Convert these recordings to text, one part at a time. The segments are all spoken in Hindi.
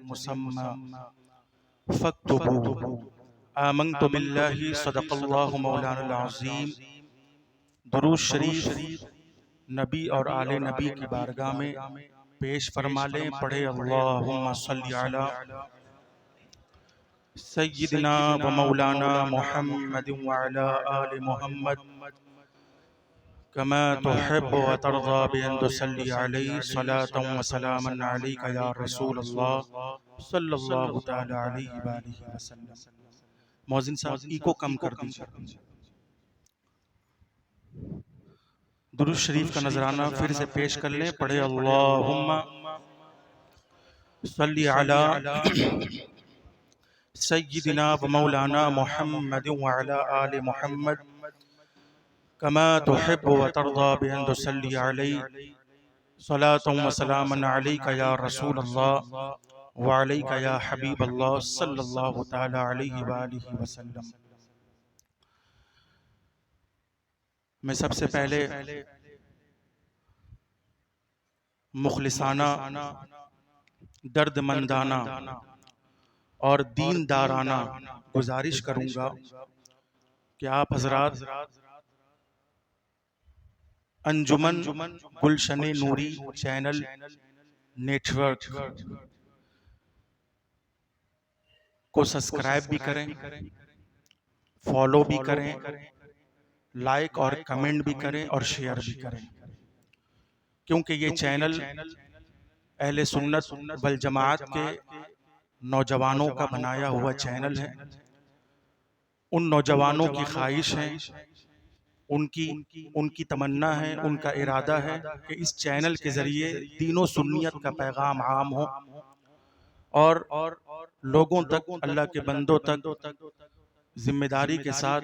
मुसम्मा फक्तुबू आमनतु बिल्लाहि सदक़ल्लाहु मौलाना अज़ीम। दुरूद शरीफ नबी और आले नबी की बारगाह में पेश फरमा लें। पढ़े अल्लाहुम्मा सल्ली अला सय्यिदिना व मौलाना मुहम्मद व अला आलि मुहम्मद कमा तुहिब्बु व तर्ज़ा बि अन तुसल्ली अलैहि सलातन व सलामन अलैका या रसूल अल्लाह सल्लल्लाहु तआला अलैहि व आलिहि वसल्लम। मौज़िन साहब इको कम कर दीजिए। दुरूद शरीफ का नजराना फिर से पेश कर लें। पढ़े अल्लाहुम्मा सल्ली अला सय्यिदिना व मौलाना मुहम्मद व अला आलि मुहम्मद कमा तुहिब्बु व तर्ज़ा बि अन तुसल्ली अलैहि सलातन व सलामन अलैका या रसूल अल्लाह व अलैका या हबीब अल्लाह सल्लल्लाहु तआला अलैहि व आलिहि वसल्लम। मैं सबसे पहले मुखलिसाना, दर्दमंदाना और दीनदाराना गुजारिश करूंगा कि आप हजरात अंजुमन गुलशन नूरी चैनल नेटवर्क को सब्सक्राइब भी करें, फॉलो भी करें, लाइक और कमेंट भी करें और शेयर भी करें, क्योंकि ये चैनल अहले सुन्नत वल जमात के नौजवानों का बनाया हुआ चैनल है। उन नौजवानों की ख्वाहिश है, उनकी तमन्ना है, उनका इरादा है कि इस चैनल के जरिए दीनों सुन्नियत का पैगाम आम हो और लोगों तक, अल्लाह के बंदों तक जिम्मेदारी के साथ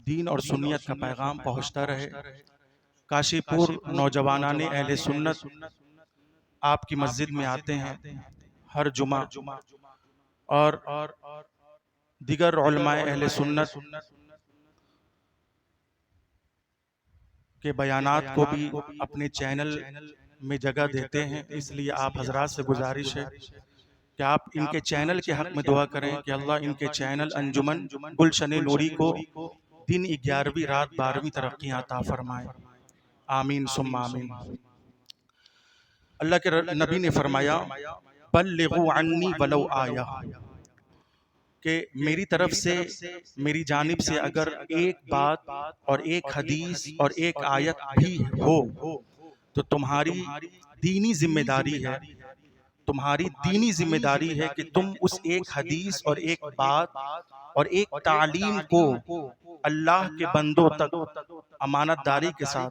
दीन और सुन्नियत का पैगाम पहुंचता रहे। काशीपुर नौजवानाने अहले सुन्नत आपकी मस्जिद में आते हैं हर जुमा और दिगर उलमाए अहले सुन्नत के बयानात को भी अपने चैनल में जगह देते हैं। इसलिए आप हजरात से गुजारिश है कि आप इनके चैनल के हक में दुआ करें कि अल्लाह इनके चैनल अंजुमन गुलशन नूरी को दिन 11वीं रात 12वीं तरक्कियां अता फरमाए। आमीन सुम्मा आमीन। अल्लाह के नबी ने फरमाया बल्लिगु अन्नी वलौ आया, कि मेरी तरफ से, मेरी जानिब से अगर एक बात और एक हदीस और एक आयत भी हो तो तुम्हारी दीनी जिम्मेदारी है, तुम्हारी दीनी जिम्मेदारी है कि तुम उस एक हदीस और एक बात और एक तालीम को अल्लाह के बंदों तक अमानतदारी के साथ,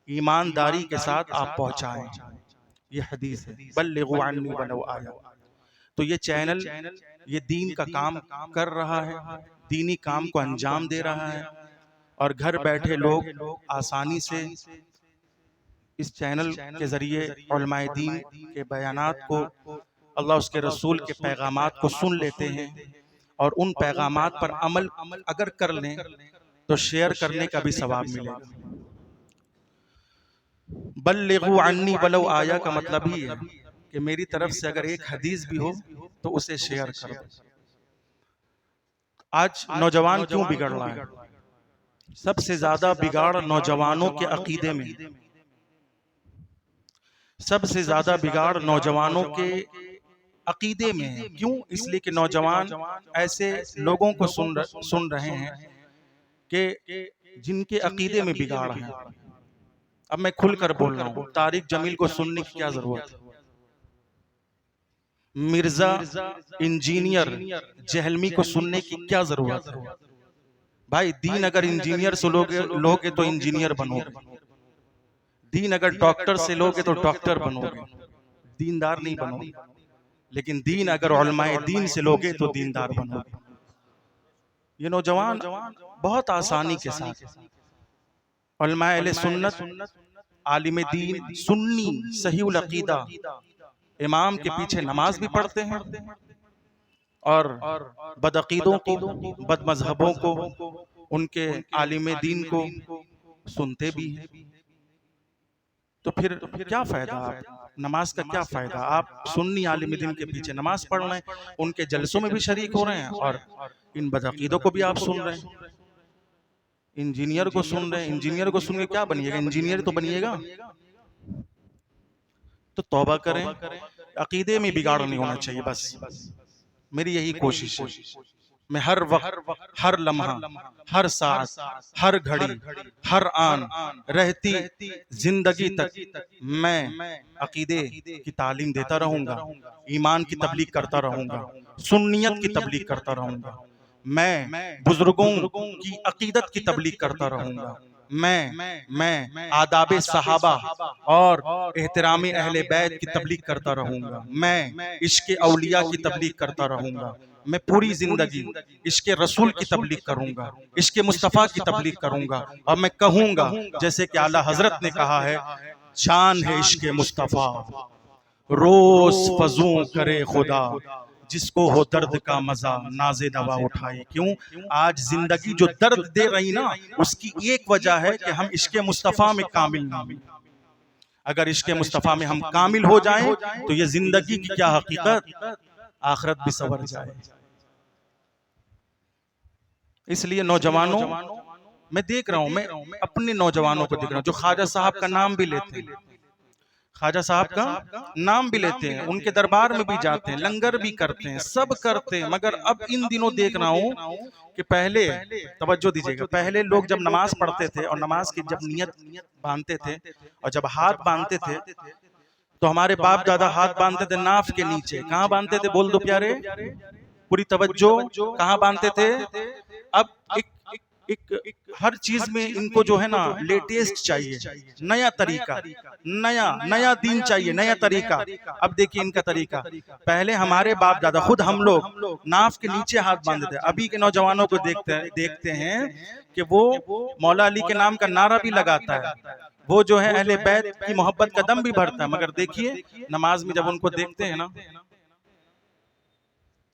ईमानदारी के साथ आप पहुंचाएं। ये हदीस है, बल्लिगु अन्नी वलौ आया। तो ये चैनल ये दीन का काम कर रहा है, दीनी काम को अंजाम दे रहा है और घर बैठे लोग आसानी से इस चैनल के जरिए उलमाए दीन के बयानात को, अल्लाह उसके रसूल के पैगामात को सुन लेते हैं और उन पैगामात पर अमल अगर कर लें तो शेयर करने का भी सवाब मिलेगा। बल्लिगु अन्नी वलौ आया का मतलब ही है कि मेरी तरफ से अगर एक हदीस भी हो तो उसे शेयर करो। आज नौजवान क्यों बिगड़ रहा है? सबसे ज्यादा बिगाड़ नौजवानों के अकीदे में, सबसे ज्यादा बिगाड़ नौजवानों के अकीदे में है। क्यों? इसलिए कि नौजवान ऐसे लोगों को सुन रहे हैं कि जिनके अकीदे में बिगाड़ है। अब मैं खुलकर बोल रहा हूं, तारिक जमील को सुनने की क्या जरूरत है? मिर्जा इंजीनियर जहलमी को सुनने की क्या जरूरत है? भाई दीन अगर इंजीनियर से लोगे तो इंजीनियर बनोगे, दीन अगर डॉक्टर से लोगे तो डॉक्टर बनोगे, दीनदार नहीं बनोगे। लेकिन दीन अगर उलमाए दीन से लोगे तो दीनदार बनोगे। ये नौजवान बहुत आसानी के साथ उलमाए अहले सुन्नत, आलिम दीन, सुन्नी सहीउल अकीदा इमाम के पीछे नमाज भी पढ़ते हैं और बदअकीदों को, बदमजहबों को, उनके आलिम दीन को सुनते भी हैं। तो फिर क्या फायदा? आप नमाज का क्या फायदा? आप सुन्नी आलिम दीन के पीछे नमाज पढ़ रहे हैं, उनके जलसों में भी शरीक हो रहे हैं और इन बदअकीदों को भी आप सुन रहे हैं, इंजीनियर को सुन रहे हैं। इंजीनियर को सुन के क्या बनिएगा? इंजीनियर तो बनिएगा। तो तौबा करें, अकीदे में बिगाड़ नहीं होना चाहिए, बस मेरी यही कोशिश है। मैं हर वक्त, हर लम्हा, हर साथ, हर घड़ी, हर आन रहती जिंदगी तक मैं अकीदे की तालीम देता रहूंगा, ईमान की तबलीग करता रहूंगा, सुन्नियत की तबलीग करता रहूंगा, मैं बुजुर्गों की अकीदत की तबलीग करता रहूंगा, मैं आदाबे सहाबा और एहतरामी अहले बैत की तबलीग करता रहूंगा, मैं इश्क़ औलिया की तबलीग करता रहूंगा, मैं पूरी जिंदगी इश्क़ रसूल की तबलीग करूंगा, इश्क़ मुस्तफ़ा की तबलीग करूंगा। और मैं कहूंगा जैसे कि आला हजरत ने कहा है, शान है इश्क़ मुस्तफ़ा रोज फजू करे खुदा, जिसको हो दर्द का मजा नाज़े दवा उठाए। क्यों? आज जिंदगी जो दर्द दे रही ना, उसकी एक वजह है कि हम इश्क़ मुस्तफ़ा में कामिल नहीं। अगर इश्क़ मुस्तफ़ा में हम कामिल हो जाएं तो ये जिंदगी की क्या हकीकत, आखिरत भी सवर जाए। इसलिए नौजवानों, मैं देख रहा हूं, मैं अपने नौजवानों को देख रहा हूं जो ख्वाजा साहब का नाम भी लेते हैं, ख्वाजा साहब का नाम भी लेते हैं, उनके दरबार में भी जाते हैं, लंगर भी करते हैं, सब करते हैं। मगर अब इन दिनों देख रहा हूं कि पहले, तवज्जो दीजिएगा, पहले लोग जब नमाज पढ़ते थे और नमाज की जब नियत बांधते थे और जब हाथ बांधते थे तो हमारे बाप दादा हाथ बांधते थे नाफ के नीचे। कहाँ बांधते थे? बोल दो प्यारे, पूरी तवज्जो। कहाँ बांधते थे? अब एक हर चीज में इनको जो है ना लेटेस्ट चाहिए, नया तरीका, नया दीन चाहिए, नया तरीका। अब देखिए इनका तरीका, पहले हमारे बाप दादा खुद हम लोग नाफ के नीचे हाथ बांधते थे। अभी के नौजवानों को देखते हैं कि वो मौला अली के नाम का नारा भी लगाता है, वो जो है अहले बैत की मोहब्बत का दम भी भरता है। मगर देखिए नमाज में जब उनको देखते हैं ना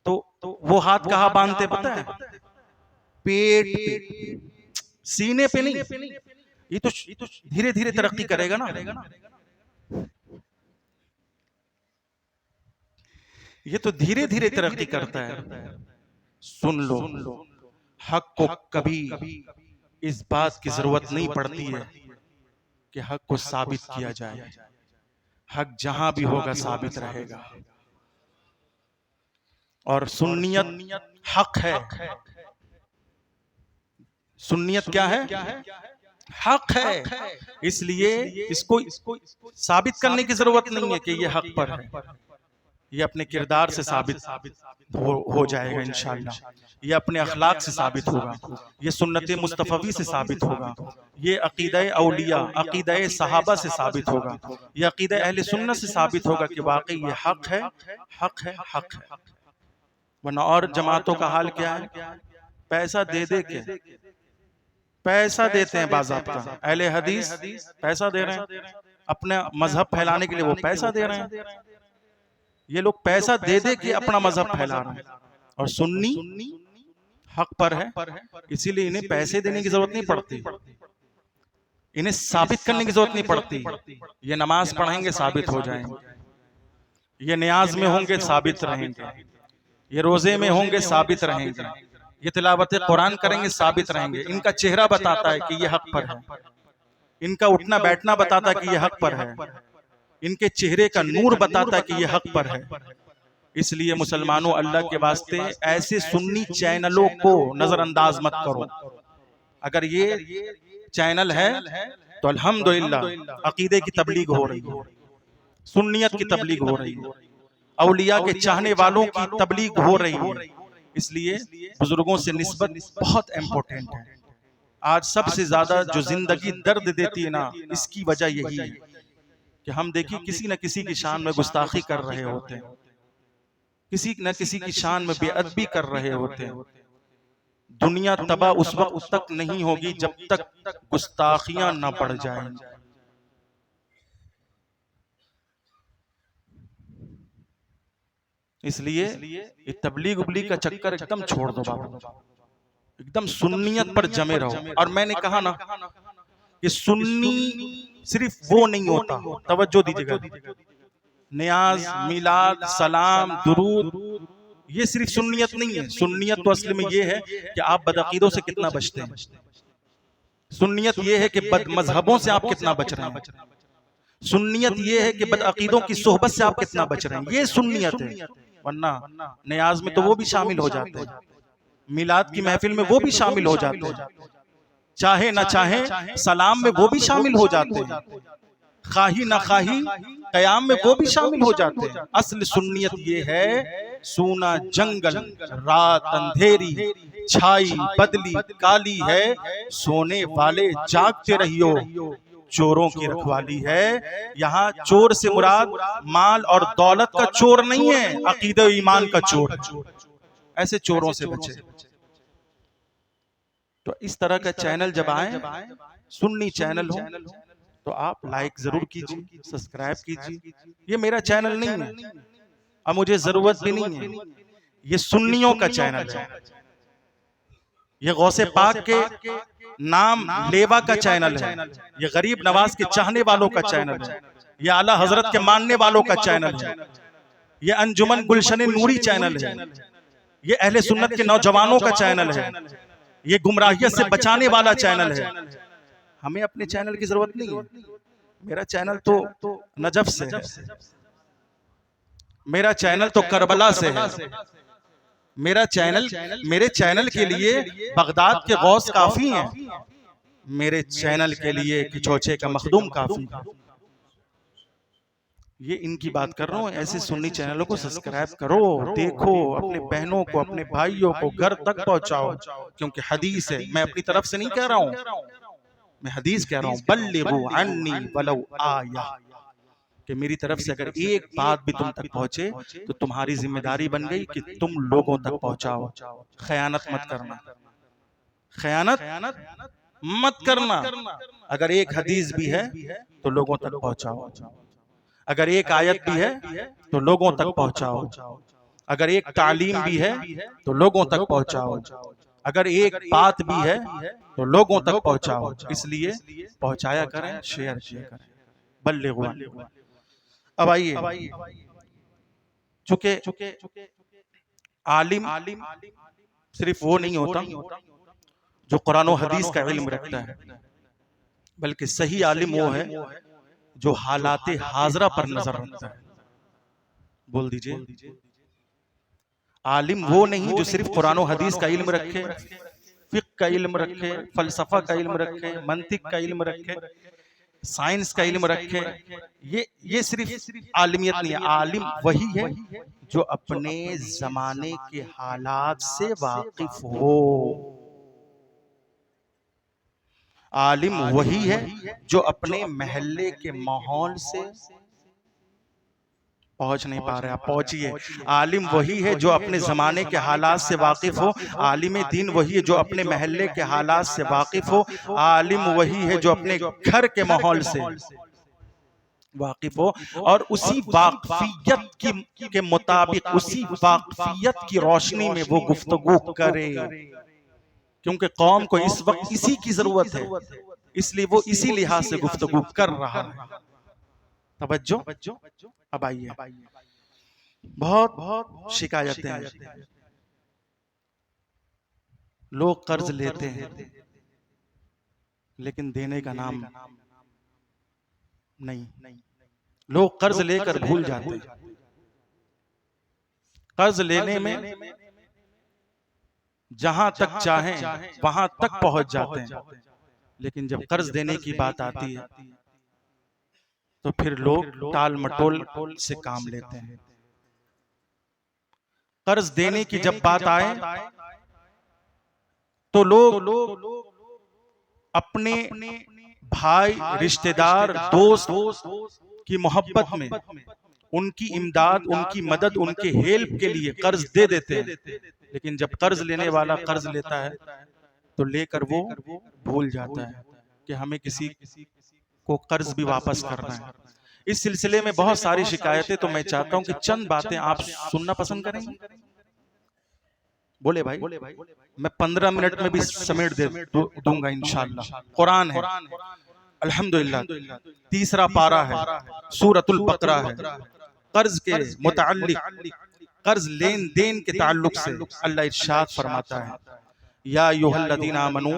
तो वो हाथ कहाँ बांधते पता है? पेट पे, सीने पे नहीं। ये तो धीरे धीरे तरक्की करेगा ना, ये तो धीरे धीरे तरक्की करता है। सुन लो, हक को कभी इस बात की जरूरत नहीं पड़ती है कि हक को साबित किया जाए, हक जहां भी होगा साबित रहेगा। और सुन्नियत हक है। सुन्नियत क्या है? हक है। इसलिए इसको साबित करने की जरूरत नहीं है कि ये हक पर है, ये अपने किरदार से साबित हो जाएगा इंशाअल्लाह। ये अपने अखलाक से साबित होगा, ये सुन्नत मुस्तफ़वी से साबित होगा, ये अकीदा औलिया, अकीदा सहाबा से साबित होगा, ये अकीदा अहले सुन्नत से साबित होगा कि वाकई ये हक है, हक है, हक है। वरना और जमातों का हाल क्या है? पैसा दे दे के पैसा देते हैं बाज़ाब्ता। अहले हदीस पैसा दे रहे हैं, अपना मजहब फैलाने के लिए वो पैसा दे रहे हैं। ये लोग पैसा दे दे के अपना मजहब फैला रहे हैं। और सुन्नी हक पर है, इसीलिए इन्हें पैसे देने की जरूरत नहीं पड़ती, इन्हें साबित करने की जरूरत नहीं पड़ती। ये नमाज पढ़ेंगे साबित हो जाएंगे, ये नियाज में होंगे साबित रहेंगे, ये रोजे में होंगे साबित रहेंगे, ये तिलावत कुरान करेंगे साबित रहेंगे। इनका चेहरा बताता है कि ये हक पर है, इनका उठना बैठना बताता है कि ये हक पर है, इनके चेहरे का नूर बताता है कि ये हक पर है। इसलिए मुसलमानों, अल्लाह के वास्ते ऐसे सुन्नी चैनलों को नजरअंदाज मत करो। अगर ये चैनल है तो अल्हम्दुलिल्लाह अकीदे की तबलीग हो रही है, सुन्नियत की तबलीग हो रही है, औलिया के चाहने वालों की तबलीग हो रही है। इसलिए बुजुर्गों से निस्बत बहुत इंपॉर्टेंट है। आज सबसे ज्यादा जो जिंदगी दर्द देती है ना, इसकी वजह यही है कि हम देखिए किसी न किसी की शान में गुस्ताखी कर रहे होते हैं, किसी न किसी की शान में बेअदबी कर रहे होते हैं। दुनिया तबाह उस वक्त तक नहीं होगी जब तक गुस्ताखियां न बढ़ जाएं। इसलिए ये तबलीग उबलीग का चक्कर एकदम छोड़ दो बाबू, एकदम सुन्नियत पर जमे रहो। और मैंने कहा ना कि सुन्नी सिर्फ वो नहीं होता, तवज्जो दीजिएगा, नियाज, मिलाद, सलाम, दुरूद, ये सिर्फ सुन्नियत नहीं है। सुन्नियत तो असल में ये है कि आप बदअकीदों से कितना बचते हैं। सुन्नियत ये है कि बद मजहबों से आप कितना बच रहे हैं। सुन्नियत ये है कि बदअकीदों की सोहबत से आप कितना बच रहे हैं, ये सुन्नियत है। वरना नियाज में तो वो भी शामिल हो जाते हैं, मिलाद की महफिल में वो भी शामिल हो जाते हैं, चाहे ना चाहे सलाम में वो भी शामिल हो जाते हैं, खाही ना खाही कयाम में वो भी शामिल हो जाते हैं। असल सुन्नियत ये है, सूना जंगल रात अंधेरी, छाई बदली काली है, सोने वाले जागते रहियो, चोरों की रखवाली है। यहाँ चोर से मुराद माल और दौलत का चोर नहीं है, अकीदे ईमान का चोर है। ऐसे चोरों से बचे। तो इस तरह का चैनल जब आए, सुन्नी चैनल हो, तो आप लाइक जरूर कीजिए, सब्सक्राइब कीजिए। ये मेरा चैनल नहीं है, अब मुझे जरूरत भी नहीं है, ये सुन्नियों का चैनल है। ये गौसे पाक के नाम लेवा का चैनल है, ये गरीब नवाज के चाहने वालों का चैनल है, ये आला हजरत के मानने वालों का चैनल है, ये अंजुमन गुलशन नूरी चैनल है, ये अहले सुन्नत के नौजवानों का चैनल है, ये गुमराहियत से बचाने वाला चैनल है। हमें अपने चैनल की जरूरत नहीं है। मेरा चैनल तो नजफ से है, मेरा चैनल तो करबला से है, मेरा चैनल, मेरे चैनल के लिए बगदाद के गौस काफी हैं, मेरे चैनल के लिए किचौचे का मखदूम काफी है। ये इनकी बात कर रहा हूँ। ऐसे सुन्नी चैनलों को सब्सक्राइब करो, देखो, अपने बहनों को, अपने भाइयों को घर तक पहुंचाओ, क्योंकि हदीस है। मैं अपनी तरफ से नहीं कह रहा हूँ, मैं हदीस कह रहा हूँ, बल्लिगू अन्नी वलौ आया, कि मेरी तरफ से अगर एक बात भी तुम तक पहुंचे तो तुम्हारी जिम्मेदारी बन गई कि तुम लोगों तक पहुंचाओ। खयानत मत करना, खयानत मत करना। अगर एक हदीस भी है तो लोगों तक पहुंचाओ, अगर एक आयत भी है तो लोगों तक पहुंचाओ, अगर एक तालीम भी है तो लोगों तक पहुंचाओ, अगर एक बात भी है तो लोगों तक पहुंचाओ। इसलिए पहुंचाया करें, शेयर किया करें, बल्लिगू। अब आइए, चूंकि आलिम सिर्फ वो नहीं होता जो कुरान और हदीस का इल्म रखता है, बल्कि सही आलिम वो है जो हालाते हाजरा पर नजर रखता है। बोल दीजिए, आलिम वो नहीं जो सिर्फ कुरान और हदीस का इल्म रखे, फिक्र का इल्म रखे, फलसफा का इल्म रखे, मंतिक का इल्म रखे, साइंस का इल्म रखे। ये सिर्फ आलिमियत नहीं है। आलिम वही है जो अपने जमाने के हालात से वाकिफ हो। आलिम वही है जो अपने महल्ले के माहौल से पहुंच नहीं पा रहे, आप पहुंचिए। आलिम वही है जो अपने जमाने के हालात से वाकिफ हो। आलिम दीन वही है जो अपने महल्ले के हालात से वाकिफ हो। आलिम वही है जो अपने घर के माहौल से वाकिफ हो और उसी वाकफियत के मुताबिक, उसी वाकफियत की रोशनी में वो गुफ्तगू करे, क्योंकि कौम को इस वक्त इसी की जरूरत है, इसलिए वो इसी लिहाज से गुफ्तगू कर रहा है। तवज्जो। अब आइए, बहुत शिकायतें हैं, लोग कर्ज लेते हैं लेकिन देने का नाम नहीं, लोग कर्ज लेकर भूल जाते हैं। कर्ज लेने में जहां तक चाहें वहां तक पहुंच जाते हैं, लेकिन जब कर्ज देने की बात आती है तो फिर लोग टाल मटोल से काम लेते हैं। कर्ज देने की जब बात आए तो लोग अपने भाई, रिश्तेदार, दोस्त की मोहब्बत में उनकी इमदाद, उनकी मदद, उनके हेल्प के लिए कर्ज दे देते हैं, लेकिन जब कर्ज लेने वाला कर्ज लेता है तो लेकर वो भूल जाता है कि हमें किसी को कर्ज भी वापस करना है। इस सिलसिले में बहुत सारी शिकायतें, तो मैं चाहता हूं कि चंद बातें आप सुनना पसंद करेंगे। बोले भाई, मैं 15 मिनट में भी समेट दूंगा इंशाअल्लाह। कुरान है, अल्हम्दुलिल्लाह तीसरा पारा है, सूरतुल बकरा है। कर्ज के मुताल्लिक, कर्ज लेन देन के ताल्लुक से अल्लाह इरशाद फरमाता है, या अय्युहल्लज़ीना आमनू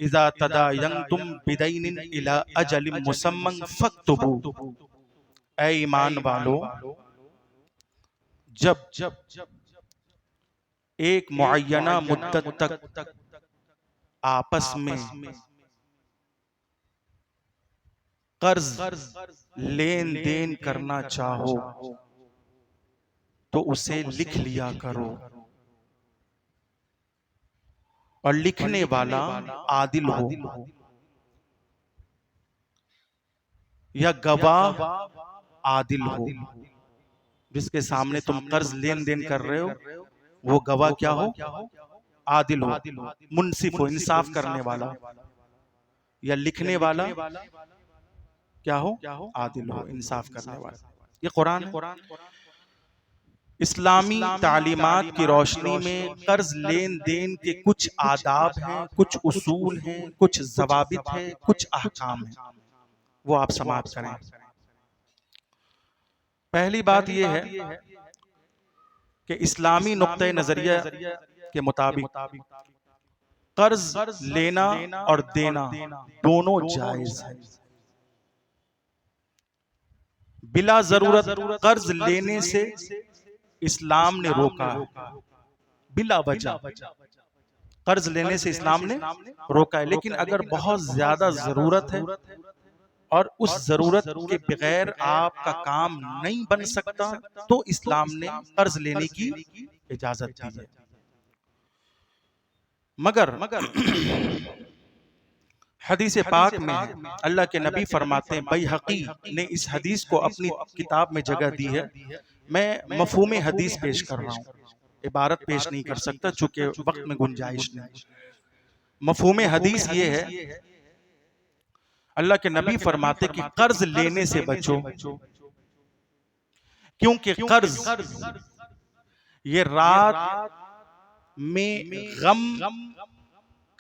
इज़ा तदायनतुम बिदैनिन इला अजलिम मुसम्मन फक्तुबू। ऐ ईमान वालो, जब एक मुअय्यना मुद्दत तक आपस में कर्ज लेन देन करना चाहो तो उसे लिख लिया करो, और लिखने वाला आदिल हो या गवाह आदिल हो। जिसके सामने तुम कर्ज लेन देन कर रहे हो वो गवाह क्या हो? आदिल हो, मुनसिफ हो, इंसाफ करने वाला। या लिखने वाला क्या हो? आदिल हो, इंसाफ करने वाला। ये कुरान है। इस्लामी तालीमात की रोशनी में कर्ज लेन देन के कुछ आदाब हैं, कुछ उसूल हैं, कुछ ज़वाबित हैं, कुछ अहकाम हैं, वो आप समाप्त करें। पहली बात यह है कि इस्लामी नुक्ते नजरिया के मुताबिक कर्ज लेना और देना दोनों जायज है। बिला जरूरत कर्ज लेने से इस्लाम ने रोका है, बिला वजह कर्ज लेने से इस्लाम ने रोका है। लेकिन अगर बहुत ज्यादा जरूरत है और उस जरूरत के बगैर आपका काम नहीं बन सकता तो इस्लाम ने कर्ज लेने की इजाजत दी है। मगर हदीस पाक में अल्लाह के नबी फरमाते हैं, बैहकी ने इस हदीस को अपनी किताब में जगह दी है। मैं मफहूम हदीस पेश कर रहा हूँ, इबारत पेश नहीं कर सकता चूंकि वक्त में गुंजाइश नहीं। मफहूम हदीस ये है, अल्लाह के नबी फरमाते कि कर्ज लेने से बचो, क्योंकि कर्ज ये रात में गम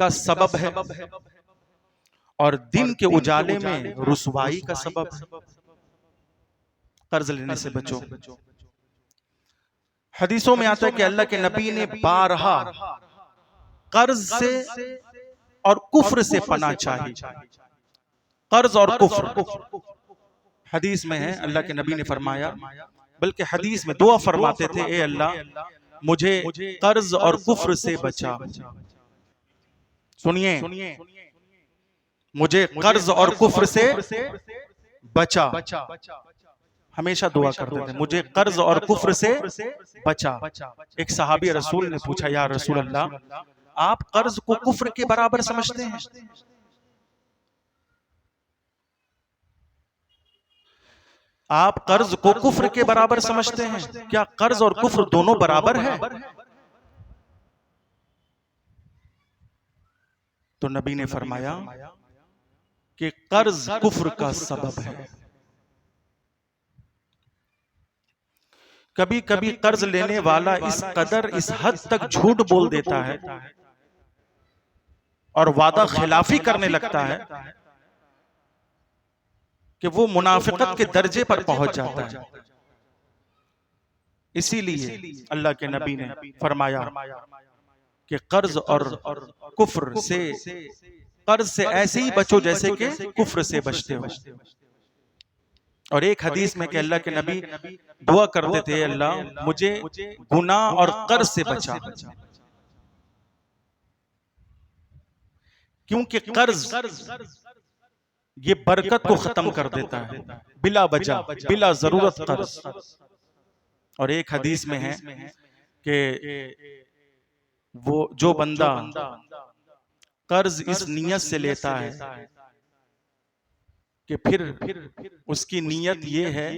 का सबब है और दिन के उजाले में रुसवाई का सबब है। कर्ज लेने से बचो। हदीसों में आता है कि अल्लाह के नबी ने बारहा कर्ज से और कुफ्र से पनाह चाही। कर्ज और कुफ्र हदीस में है, अल्लाह के नबी ने फरमाया, बल्कि हदीस में दुआ फरमाते थे, ए अल्लाह मुझे कर्ज और कुफ्र से बचा। सुनिए, मुझे कर्ज और कुफ्र से बचा। हमेशा दुआ करते थे, मुझे कर्ज और कुफ्र से बचा। एक सहाबी रसूल ने पूछा, या रसूल अल्लाह, आप कर्ज को कुफ्र के बराबर समझते हैं? आप कर्ज को कुफ्र के बराबर समझते हैं? क्या कर्ज और कुफ्र दोनों बराबर है? तो नबी ने फरमाया कि कर्ज कुफ्र का सबब है। कभी कभी कर्ज लेने वाला इस कदर, इस हद तक झूठ बोल देता है और वादा खिलाफी करने लगता है कि वो मुनाफिकत के दर्जे पर पहुंच जाता है। इसीलिए अल्लाह के नबी ने फरमाया कि कर्ज और कुफ्र से, कर्ज से ऐसे ही बचो जैसे कि कुफ्र से बचते हो। और एक हदीस में कि अल्लाह के नबी दुआ करते थे, अल्लाह मुझे गुनाह और कर्ज से बचा, क्योंकि कर्ज ये बरकत को खत्म कर देता है, बिला वजह, बिला जरूरत कर्ज। और एक हदीस में है कि वो जो बंदा कर्ज इस नियत से लेता है कि फिर उसकी नीयत ये है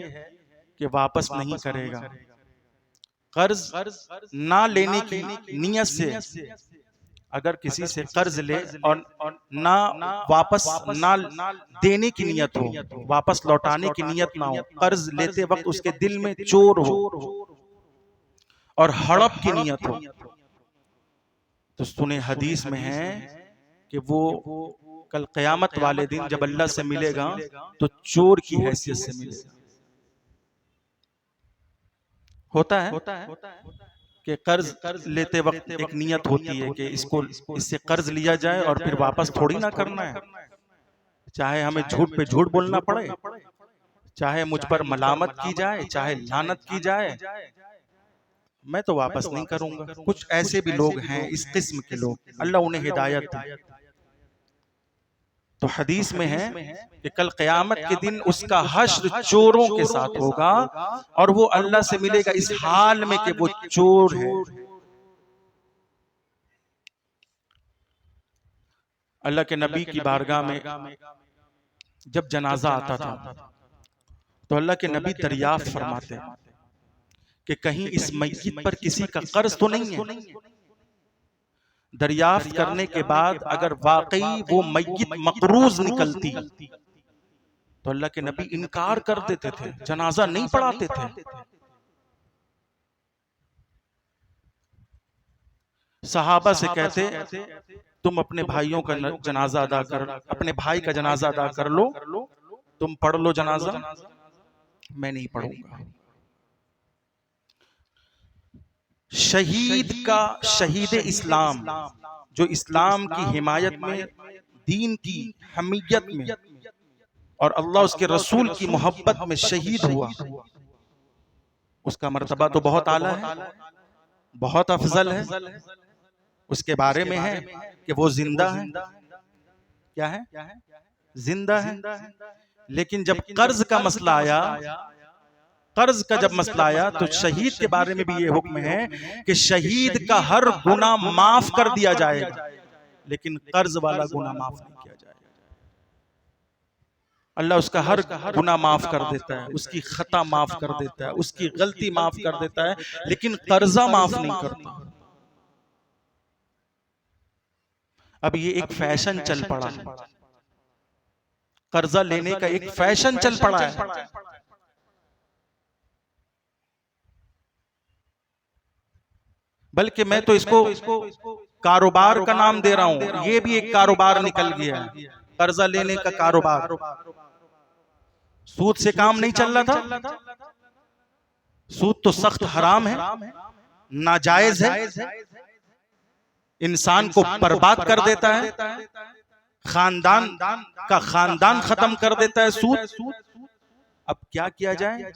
कि वापस नहीं करेगा, कर्ज ना लेने की नीयत से अगर किसी से कर्ज ले और ना वापस ना देने की नीयत हो, वापस लौटाने की नीयत ना हो, कर्ज लेते वक्त उसके दिल में चोर हो और हड़प की नीयत हो, तो सुने हदीस में है कि वो कल क़यामत वाले दिन जब अल्लाह से मिलेगा तो चोर की हैसियत से मिलेगा। होता है कि कर्ज लेते वक्त एक नियत होती है कि इससे कर्ज लिया जाए और फिर वापस थोड़ी ना करना है, चाहे हमें झूठ पे झूठ बोलना पड़े, चाहे मुझ पर मलामत की जाए, चाहे लानत की जाए, मैं तो वापस नहीं करूंगा। कुछ ऐसे भी लोग हैं, इस किस्म के लोग, अल्लाह उन्हें हिदायत दे। तो हदीस में है कि कल क़यामत के दिन उसका हश्र चोरों के साथ होगा और वो अल्लाह से मिलेगा इस हाल में कि वो चोर है। अल्लाह के नबी की बारगाह में जब जनाजा आता था तो अल्लाह के नबी दरियाफ्त फरमाते कि कहीं इस मय्यत पर किसी का कर्ज तो नहीं है। दरियाफ्त करने के बाद अगर वाकई वो मय्यत मकरूज निकलती तो अल्लाह के नबी इनकार कर देते थे, जनाजा नहीं पढ़ाते थे। सहाबा से कहते तुम अपने भाइयों का जनाजा अदा कर, अपने भाई का जनाजा अदा कर लो, तुम पढ़ लो जनाजा, मैं नहीं पढ़ूंगा। शहीद का, शहीद इस्लाम जो इस्लाम की हिमायत में, दीन की हमीयत में और अल्लाह उसके रसूल की मोहब्बत में शहीद हुआ, उसका मर्तबा तो बहुत आला है, बहुत अफजल है। उसके बारे में है कि वो जिंदा है, क्या है, जिंदा है। लेकिन जब कर्ज का मसला आया, कर्ज का जब मसला आया तो शहीद के बारे में भी ये हुक्म है कि शहीद का हर गुनाह माफ कर दिया जाएगा, लेकिन कर्ज वाला गुनाह माफ नहीं किया जाएगा। अल्लाह उसका हर गुनाह माफ कर देता है, उसकी खता माफ कर देता है, उसकी गलती माफ कर देता है, लेकिन कर्जा माफ नहीं करता। अब ये एक फैशन चल पड़ा है, कर्जा लेने का एक फैशन चल पड़ा है। बल्कि मैं तो इसको कारोबार का नाम दे रहा हूं, ये भी एक कारोबार निकल गया है, कर्जा लेने का कारोबार। सूद से काम नहीं चल रहा था, सूद तो सख्त हराम है, नाजायज है, इंसान को बर्बाद कर देता है, खानदान का खानदान खत्म कर देता है सूद। अब क्या किया जाए?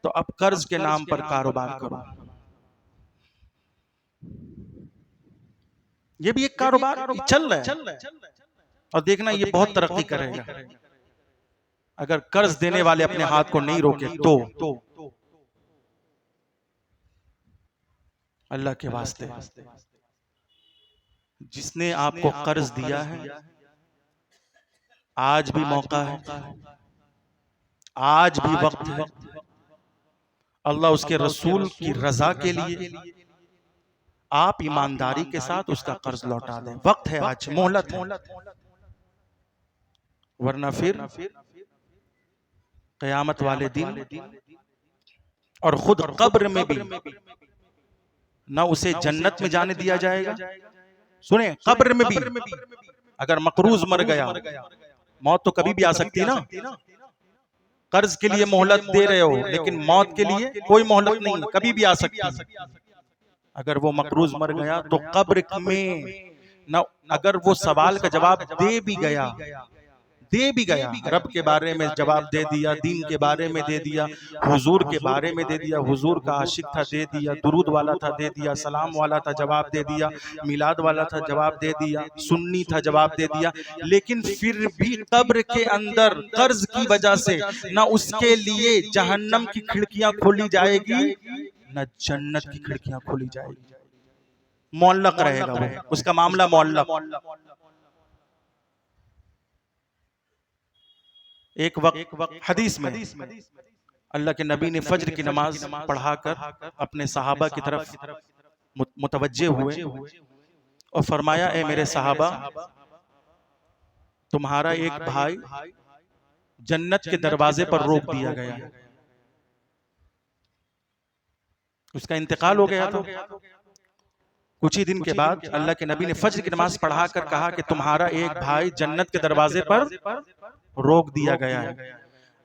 तो अब कर्ज के नाम पर कारोबार करो, ये भी एक कारोबार चल रहा है और देखना ये बहुत तरक्की करेगा अगर कर्ज देने वाले अपने हाथ को नहीं रोके तो। अल्लाह के वास्ते जिसने आपको कर्ज दिया है, आज भी मौका है, आज भी वक्त है। अल्लाह उसके रसूल की रजा के लिए आप ईमानदारी के साथ उसका कर्ज लौटा दें। वक्त है, आज मोहलत है, वरना फिर क़यामत वाले दिन और खुद कब्र में भी ना उसे जन्नत में जाने दिया जाएगा। सुने, कब्र में भी अगर मकरूज मर गया, मौत तो कभी भी आ सकती है ना, कर्ज के लिए मोहलत दे रहे हो लेकिन मौत के लिए कोई मोहलत नहीं, कभी भी आ सकती है। अगर वो मकरूज मर गया तो कब्र में ना, अगर वो सवाल का जवाब दे भी गया, रब के बारे में जवाब दे दिया, दीन के बारे में दे दिया, हुजूर के बारे में दे दिया, हुजूर का आशिक था दे दिया, दुरूद वाला था दे दिया, सलाम वाला था जवाब दे दिया, मिलाद वाला था जवाब दे दिया, सुन्नी था जवाब दे दिया, लेकिन फिर भी कब्र के अंदर कर्ज की वजह से ना उसके लिए जहन्नम की खिड़कियां खोली जाएगी, न जन्नत की खिड़कियां खोली जाएगी। मुअल्लक रहेगा वो, उसका मामला मुअल्लक। एक वक्त हदीस में अल्लाह के नबी ने फज्र की नमाज पढ़ाकर अपने सहाबा की तरफ मुतवज्जे हुए और फरमाया, ए मेरे सहाबा, तुम्हारा एक भाई जन्नत के दरवाजे पर रोक दिया गया, उसका इंतकाल हो गया था। कुछ ही दिन के बाद अल्लाह के नबी ने फज्र की नमाज पढ़ाकर कहा कि तुम्हारा एक भाई जन्नत के दरवाजे पर रोक दिया गया है,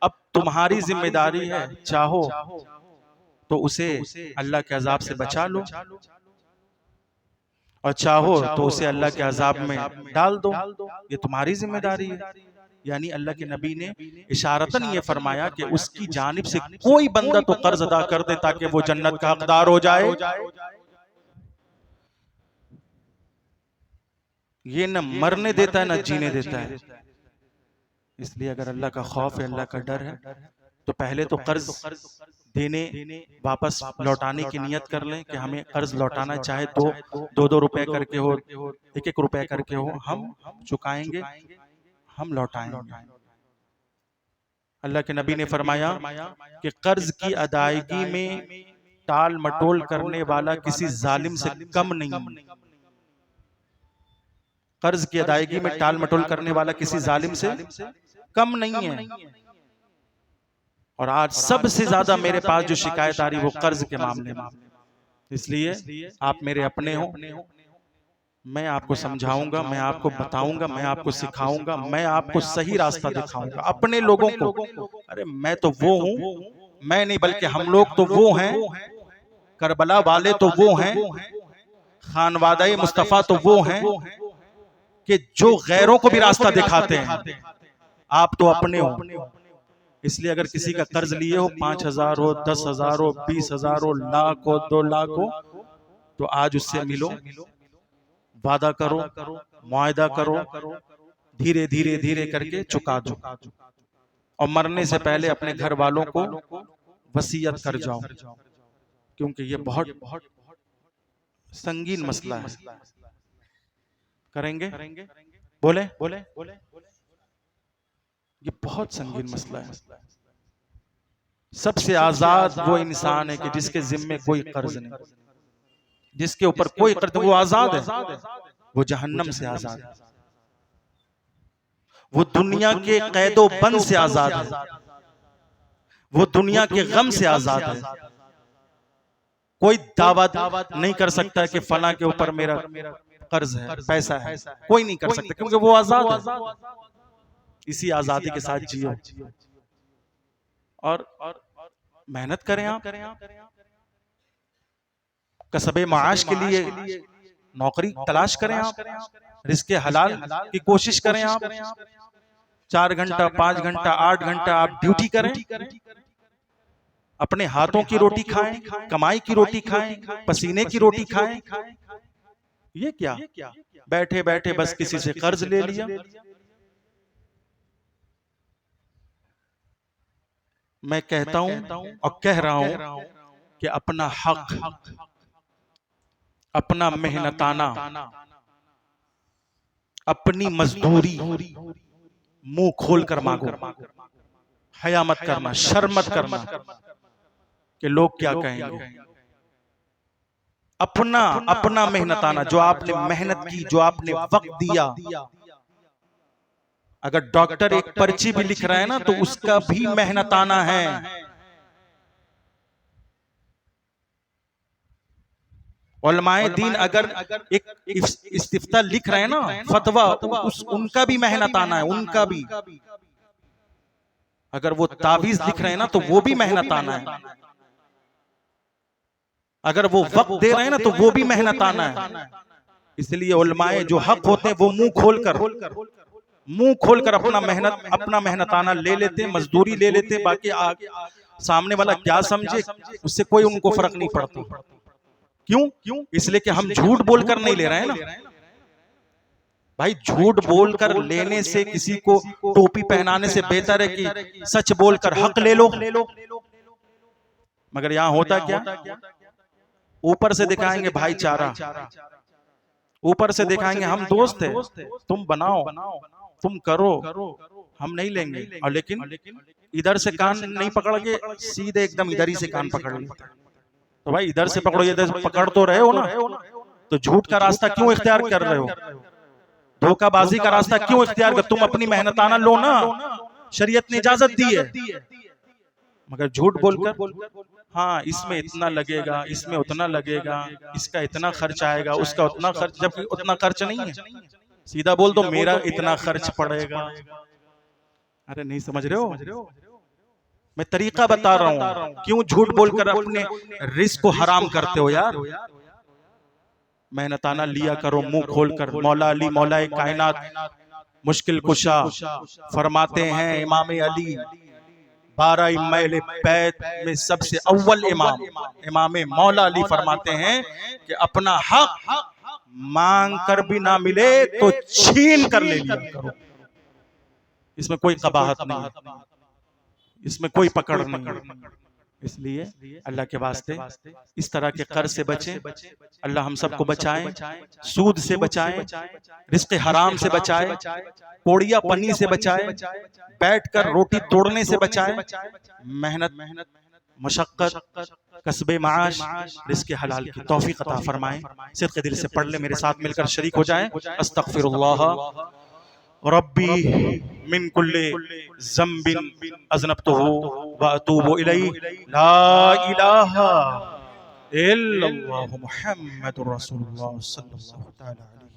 अब तुम्हारी जिम्मेदारी है, चाहो तो उसे अल्लाह के अजाब से बचा लो और चाहो तो उसे अल्लाह के अजाब में डाल दो, ये तुम्हारी जिम्मेदारी है। यानी अल्लाह के नबी ने इशारतन ये फरमाया कि उसकी जानिब से कोई बंदा तो कर्ज अदा कर दे ताकि वो जन्नत का हकदार हो जाए। ये न मरने देता है न जीने देता है। इसलिए अगर अल्लाह का खौफ है, अल्लाह का डर है, तो पहले तो कर्ज देने वापस लौटाने की नियत कर लें कि हमें कर्ज लौटाना, चाहे तो 2-2 रुपए करके हो, 1-1 रुपए करके हो, हम चुकाएंगे, हम लौटाएंगे। अल्लाह के नबी ने फरमाया कि कर्ज की अदायगी में टाल मटोल करने वाला किसी जालिम से कम नहीं, कर्ज की अदायगी में टाल मटोल करने वाला किसी जालिम से कम नहीं है। और आज सबसे ज्यादा मेरे पास जो शिकायत आ रही वो कर्ज के मामले में। इसलिए आप मेरे अपने हो, मैं आपको समझाऊंगा, मैं आपको बताऊंगा, मैं आपको सिखाऊंगा, मैं आपको सही रास्ता दिखाऊंगा। अपने लोगों को, अरे मैं तो वो हूं, मैं नहीं बल्कि हम लोग तो वो हैं, करबला वाले तो वो हैं, खानवादा मुस्तफा तो वो हैं कि जो गैरों को भी रास्ता दिखाते हैं। आप तो अपने हो। इसलिए अगर किसी का कर्ज लिए हो, 5,000 हो, 10,000 हो, 20,000 हो, लाख हो, 2 लाख हो, तो आज उससे मिलो, वादा करो, मुआहदा करो, धीरे धीरे धीरे करके चुका दो और मरने से पहले अपने घर वालों को वसीयत कर जाओ, क्योंकि ये बहुत संगीन मसला है। करेंगे? बोले? ये बहुत संगीन मसला है। सबसे आजाद वो इंसान है कि जिसके जिम्मे कोई कर्ज नहीं, जिसके ऊपर कोई कर्ज, वो आजाद है, वो जहन्नम से आजाद है, वो दुनिया के कैदो बंद से आजाद है, वो दुनिया के गम से आजाद है। कोई दावा नहीं कर सकता कि फला के ऊपर मेरा कर्ज है, पैसा है, कोई नहीं कर सकता, क्योंकि वो आजाद है। इसी आजादी के साथ जियो और मेहनत करें। आप कसबे माश के लिए नौकरी तलाश करें, आप रिज़्क़े हलाल की कोशिश करें, आप 4 घंटा 5 घंटा 8 घंटा आप ड्यूटी करें, अपने हाथों की रोटी खाएं, कमाई की रोटी खाएं, पसीने की रोटी खाएं। ये क्या बैठे बैठे बस किसी से कर्ज ले लिया। मैं कहता हूं और कह रहा हूं कि अपना हक, अपना मेहनताना, अपनी मजदूरी मुंह खोल कर मांगो, हया मत करना, शर्म मत करना कि लोग क्या कहेंगे। अपना मेहनताना, जो आपने मेहनत की, जो आपने वक्त दिया। अगर डॉक्टर एक पर्ची भी लिख रहा है ना, तो उसका भी मेहनताना है। उलमाए दीन अगर एक इस्तिफ्ता लिख रहे हैं ना, फतवा, उनका भी मेहनताना है, उनका भी। अगर वो तावीज लिख रहे हैं ना, तो वो भी मेहनताना है। अगर वो वक्त दे रहे हैं ना, तो वो भी मेहनताना है। इसलिए उलमाए जो हक होते हैं वो मुंह खोलकर अपना मेहनताना ले लेते, मजदूरी ले लेते। बाकी सामने वाला क्या समझे उससे कोई उनको फर्क नहीं पड़ता। क्यों? इसलिए कि हम झूठ बोलकर नहीं ले रहे हैं ना भाई। झूठ बोलकर लेने से, किसी को टोपी पहनाने से बेहतर है कि सच बोलकर हक ले लो। मगर यहां होता क्या, ऊपर से दिखाएंगे भाईचारा, ऊपर से दिखाएंगे हम दोस्त है, तुम बनाओ, तुम करो, हम नहीं लेंगे। और लेकिन इधर से कान नहीं पकड़ के सीधे एकदम इधर ही से कान पकड़ लेते। तो भाई इधर से पकड़ो, इधर से पकड़ तो रहे हो ना, तो झूठ का रास्ता क्यों इख्तियार कर रहे हो? धोखाबाजी का रास्ता क्यों इख्तियार कर? तुम अपनी मेहनताना लो ना, शरीयत ने इजाजत दी है। मगर झूठ बोलकर हाँ इसमें इतना लगेगा, इसमें उतना लगेगा, इसका इतना खर्च आएगा, उसका उतना खर्च, जबकि उतना खर्च नहीं है। सीधा बोल दो मेरा इतना खर्च पड़ेगा। अरे नहीं समझ रहे हो, मैं तरीका बता रहा हूं। क्यों झूठ बोलकर अपने रिस्क को हराम करते हो यार। मेहनताना लिया करो मुंह खोलकर। मौला अली मौलाए कायनात मुश्किल कुशा फरमाते हैं, इमाम अली 12 इमाम बैत में सबसे अव्वल इमाम इमाम मौला अली फरमाते हैं कि अपना हक मांग कर भी ना मिले तो छीन कर ले लिया करो। इसमें कोई कबाहत नहीं है, इसमें कोई पकड़ नहीं है। इसलिए अल्लाह के वास्ते इस तरह के कर्ज से बचें। अल्लाह हम सबको बचाएं, सूद से बचाएं, रिस्क हराम से बचाएं, कोड़िया पन्नी से बचाएं, बैठकर रोटी तोड़ने से बचाएं, मेहनत मशक्कत कसबे माश रिस्क हलाल की तौफीक अता फरमाएं। सिद्क़ दिल से पढ़ ले, मेरे साथ मिलकर शरीक हो जाएं। अस्तगफिरुल्लाह रब्बी मिन कुल्ले ज़म्बिन अज़नबतुहु व अतूबु इलैहि ला इलाहा इल्लल्लाहु मुहम्मदुर रसूलुल्लाह सल्लल्लाहु तआला अलैहि